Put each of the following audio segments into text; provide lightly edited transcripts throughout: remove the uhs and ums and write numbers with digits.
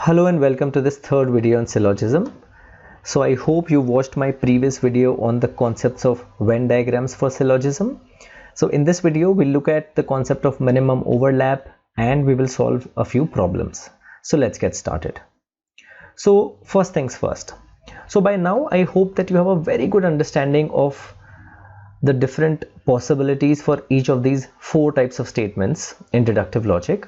Hello and welcome to this third video on syllogism. So I hope you watched my previous video on the concepts of Venn diagrams for syllogism. So in this video we'll look at the concept of minimum overlap and we will solve a few problems. So let's get started. So first things first. So by now I hope that you have a very good understanding of the different possibilities for each of these four types of statements in deductive logic.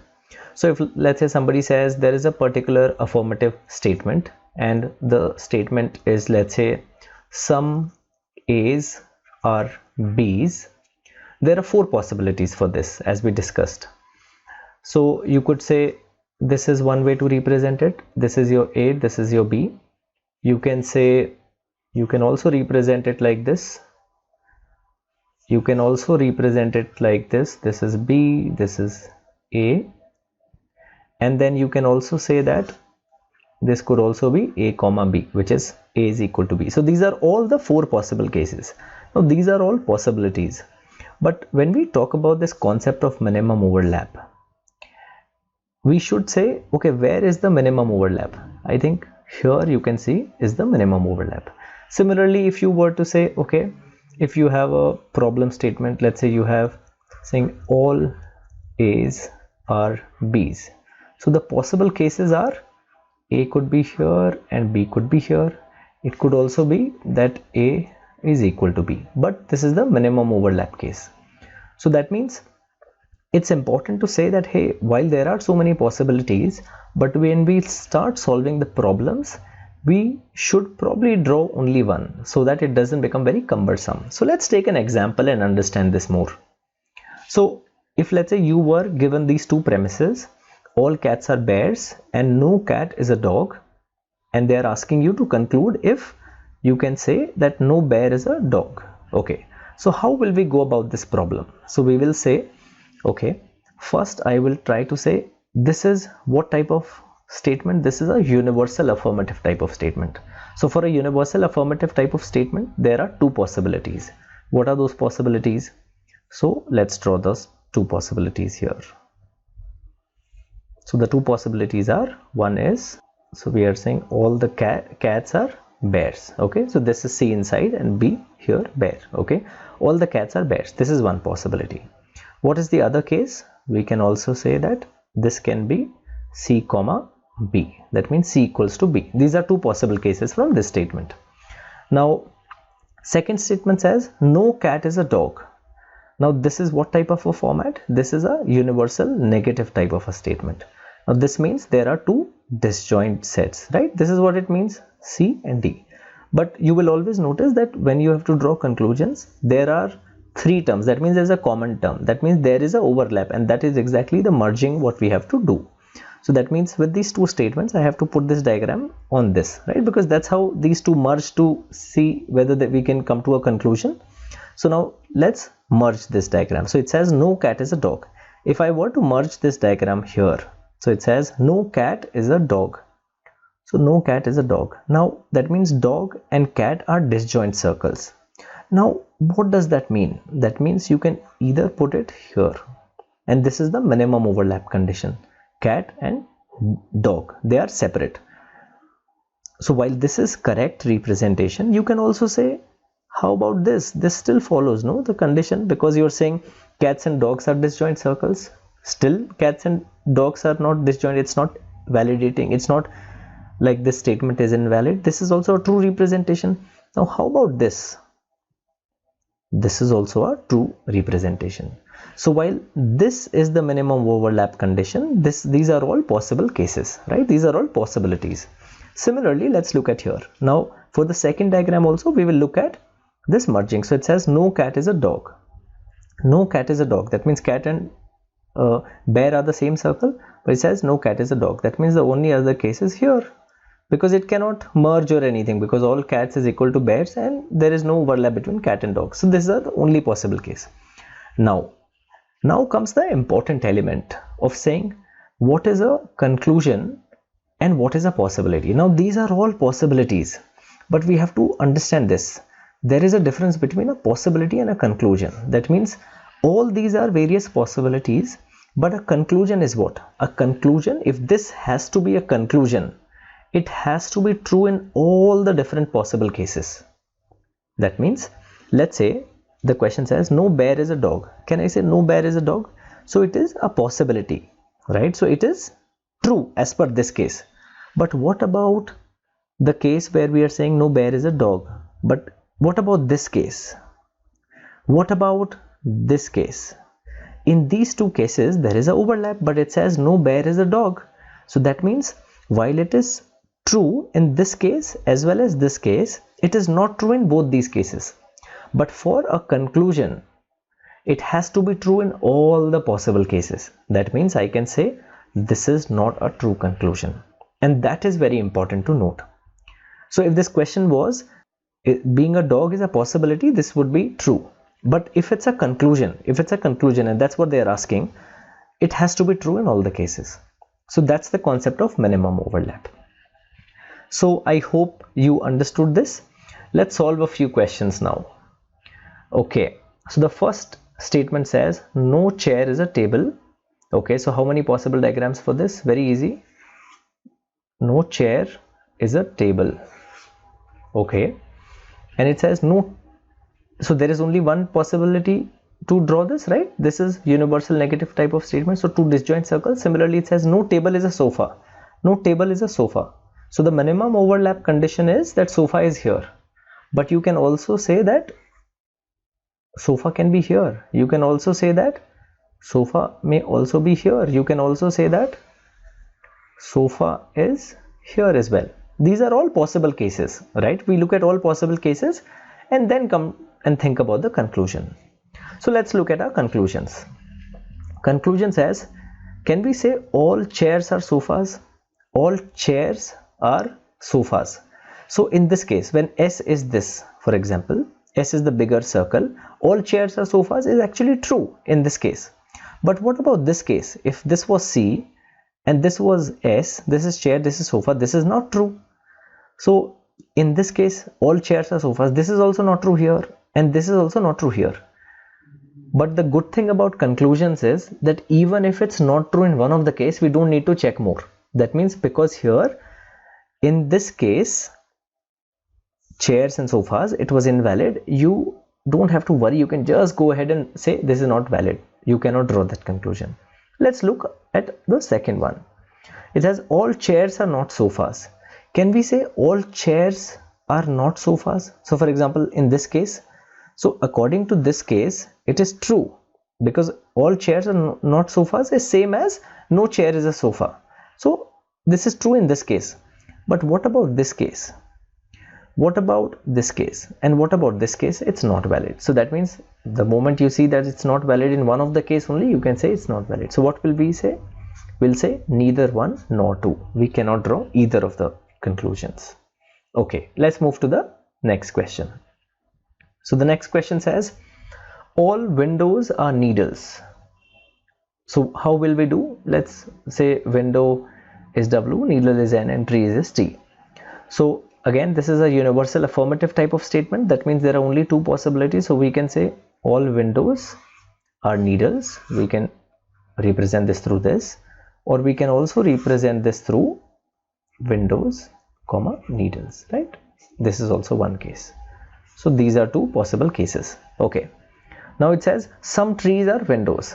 So if let's say somebody says there is a particular affirmative statement and the statement is, let's say, some A's are B's, there are four possibilities for this as we discussed. So you could say this is one way to represent it. This is your A, this is your B. You can say, you can also represent it like this. You can also represent it like this. This is B, this is A. And then you can also say that this could also be A comma B, which is A is equal to B. So these are all the four possible cases. Now these are all possibilities. But when we talk about this concept of minimum overlap, we should say, okay, where is the minimum overlap? I think here you can see is the minimum overlap. Similarly, if you were to say, okay, if you have a problem statement, let's say you have saying all A's are B's. So the possible cases are A could be here and B could be here. It could also be that A is equal to B, but this is the minimum overlap case. So that means it's important to say that, hey, while there are so many possibilities, but when we start solving the problems, we should probably draw only one so that it doesn't become very cumbersome. So let's take an example and understand this more. So if let's say you were given these two premises, all cats are bears and no cat is a dog, and they are asking you to conclude if you can say that no bear is a dog. Okay, so how will we go about this problem? So we will say, okay, first I will try to say this is what type of statement? This is a universal affirmative type of statement. So for a universal affirmative type of statement, there are two possibilities. What are those possibilities? So let's draw those two possibilities here. So the two possibilities are, one is, so we are saying all the cats are bears. Okay, so this is C inside and B here bear. Okay, all the cats are bears. This is one possibility. What is the other case? We can also say that this can be C comma B. That means C equals to B. These are two possible cases from this statement. Now second statement says no cat is a dog. Now this is what type of a format? This is a universal negative type of a statement. Now this means there are two disjoint sets, right? This is what it means, C and D. But you will always notice that when you have to draw conclusions, there are three terms. That means there's a common term. That means there is an overlap, and that is exactly the merging what we have to do. So that means with these two statements, I have to put this diagram on this, right? Because that's how these two merge to see whether that we can come to a conclusion. So now let's merge this diagram. So it says no cat is a dog. If I were to merge this diagram here, so it says no cat is a dog. So no cat is a dog. Now that means dog and cat are disjoint circles. Now what does that mean? That means you can either put it here, and this is the minimum overlap condition. Cat and dog, they are separate. So while this is correct representation, you can also say, how about this? This still follows, no, the condition, because you're saying cats and dogs are disjoint circles. Still cats and dogs are not disjoint. It's not validating. It's not like this statement is invalid. This is also a true representation. Now how about this? This is also a true representation. So while this is the minimum overlap condition, these are all possible cases, right? These are all possibilities. Similarly, let's look at here. Now for the second diagram also, we will look at this merging. So it says no cat is a dog. No cat is a dog. That means cat and bear are the same circle, but it says no cat is a dog. That means the only other case is here, because it cannot merge or anything, because all cats is equal to bears and there is no overlap between cat and dog. So this is the only possible case. Now comes the important element of saying what is a conclusion and what is a possibility. Now these are all possibilities, but we have to understand this. There is a difference between a possibility and a conclusion. That means all these are various possibilities, But a conclusion is what? A conclusion, if this has to be a conclusion, it has to be true in all the different possible cases. That means, let's say the question says no bear is a dog. Can I say no bear is a dog? So it is a possibility, right? So it is true as per this case. But what about the case where we are saying no bear is a dog? But what about this case? What about this case? In these two cases there is an overlap, but it says no bear is a dog. So that means while it is true in this case as well as this case, it is not true in both these cases. But for a conclusion, it has to be true in all the possible cases. That means I can say this is not a true conclusion, and that is very important to note. So if this question was being a dog is a possibility, this would be true. But if it's a conclusion, and that's what they are asking, it has to be true in all the cases. So that's the concept of minimum overlap. So I hope you understood this. Let's solve a few questions now. Okay, so the first statement says no chair is a table. Okay, so how many possible diagrams for this? Very easy. No chair is a table. Okay, and it says no. So there is only one possibility to draw this, right? This is universal negative type of statement. So two disjoint circles. Similarly, it says no table is a sofa. No table is a sofa. So the minimum overlap condition is that sofa is here. But you can also say that sofa can be here. You can also say that sofa may also be here. You can also say that sofa is here as well. These are all possible cases, right? We look at all possible cases and then come and think about the conclusion. So let's look at our conclusions. Conclusion says, can we say all chairs are sofas? All chairs are sofas. So in this case, when S is this, for example, S is the bigger circle, all chairs are sofas is actually true in this case. But what about this case? If this was C and this was S, this is chair, this is sofa, this is not true. So in this case, all chairs are sofas. This is also not true here, and this is also not true here. But the good thing about conclusions is that even if it's not true in one of the case, we don't need to check more. That means because here in this case, chairs and sofas, it was invalid, you don't have to worry. You can just go ahead and say this is not valid. You cannot draw that conclusion. Let's look at the second one. It says all chairs are not sofas. Can we say all chairs are not sofas? So for example, in this case, so according to this case, it is true because all chairs are not sofas is same as no chair is a sofa. So this is true in this case. But what about this case? What about this case? And what about this case? It's not valid. So that means the moment you see that it's not valid in one of the case only, you can say it's not valid. So what will we say? We'll say neither one nor two. We cannot draw either of the conclusions. Okay, let's move to the next question. So the next question says all windows are needles. So how will we do? Let's say window is W, needle is N, and trees is T. So again, this is a universal affirmative type of statement. That means there are only two possibilities. So we can say all windows are needles. We can represent this through this, or we can also represent this through windows comma needles, right? This is also one case. So these are two possible cases. Okay, now it says some trees are windows.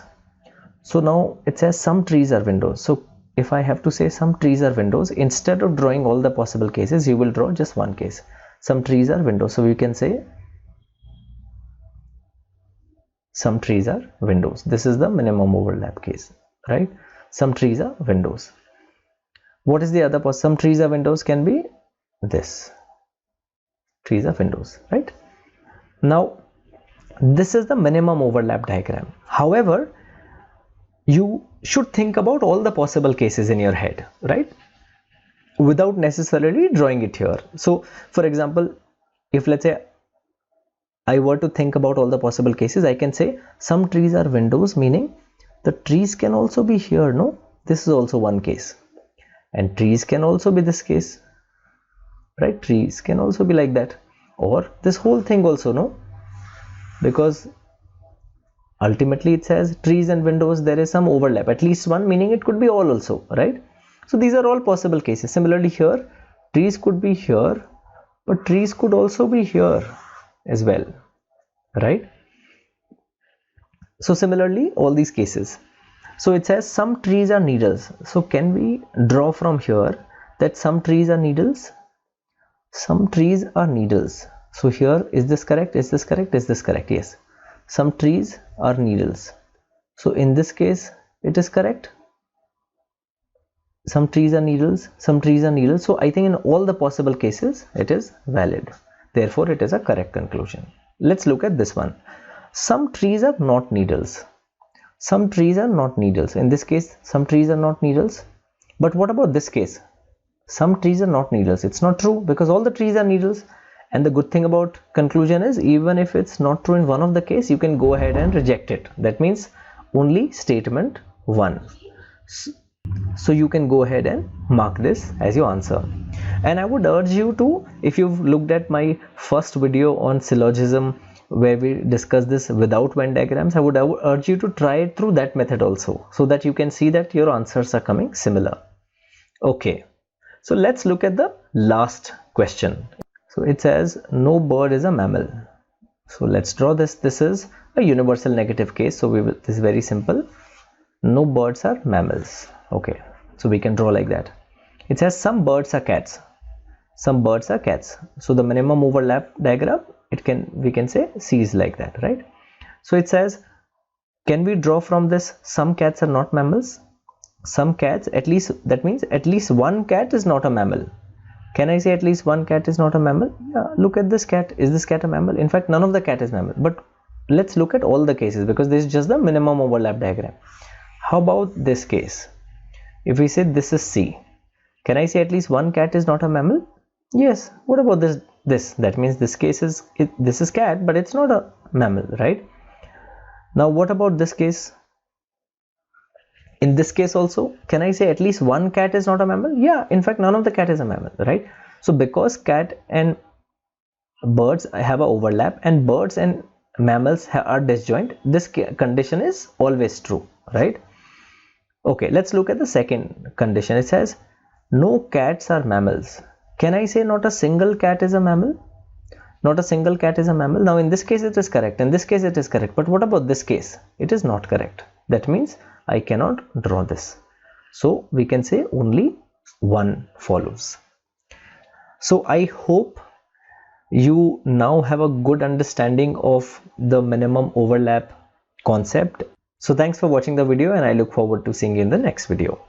So now it says some trees are windows. So if I have to say some trees are windows, instead of drawing all the possible cases, you will draw just one case. Some trees are windows. So we can say some trees are windows. This is the minimum overlap case, right? Some trees are windows. What is the other possible? Some trees are windows can be this. Trees are windows, right? Now, this is the minimum overlap diagram. However, you should think about all the possible cases in your head, right? Without necessarily drawing it here. So, for example, if let's say I were to think about all the possible cases, I can say some trees are windows, meaning the trees can also be here, no? This is also one case. And trees can also be this case, right? Trees can also be like that, or this whole thing also, no? Because ultimately it says trees and windows, there is some overlap, at least one, meaning it could be all also, right? So these are all possible cases. Similarly here, trees could be here, but trees could also be here as well, right? So similarly, all these cases. So it says some trees are needles. So can we draw from here that some trees are needles? Some trees are needles. So here, is this correct? Is this correct? Is this correct? Yes. Some trees are needles. So in this case, it is correct. Some trees are needles. Some trees are needles. So I think in all the possible cases, it is valid. Therefore, it is a correct conclusion. Let's look at this one. Some trees are not needles. Some trees are not needles. In this case, some trees are not needles. But what about this case? Some trees are not needles. It's not true because all the trees are needles. And the good thing about conclusion is, even if it's not true in one of the case, you can go ahead and reject it. That means only statement 1. So you can go ahead and mark this as your answer. And I would urge you to, if you've looked at my first video on syllogism where we discussed this without Venn diagrams, I would urge you to try it through that method also, so that you can see that your answers are coming similar. Okay, so let's look at the last question. So it says no bird is a mammal. So let's draw this. This is a universal negative case. So this is very simple. No birds are mammals. Okay, so we can draw like that. It says some birds are cats. Some birds are cats. So the minimum overlap diagram, we can say C is like that, right? So it says, can we draw from this some cats are not mammals? Some cats, at least, that means at least one cat is not a mammal. Can I say at least one cat is not a mammal? Yeah, look at this cat. Is this cat a mammal? In fact, none of the cat is mammal. But let's look at all the cases because this is just the minimum overlap diagram. How about this case? If we say this is C, can I say at least one cat is not a mammal? Yes. What about this? That means this case is, this is cat, but it's not a mammal, right? Now, what about this case? In this case also, can I say at least one cat is not a mammal? Yeah, in fact, none of the cat is a mammal, right? So because cat and birds have an overlap and birds and mammals are disjoint, this condition is always true, right? Okay, let's look at the second condition. It says no cats are mammals. Can I say not a single cat is a mammal? Not a single cat is a mammal. Now in this case it is correct. In this case it is correct. But what about this case? It is not correct. That means I cannot draw this. So we can say only one follows. So I hope you now have a good understanding of the minimum overlap concept. So thanks for watching the video and I look forward to seeing you in the next video.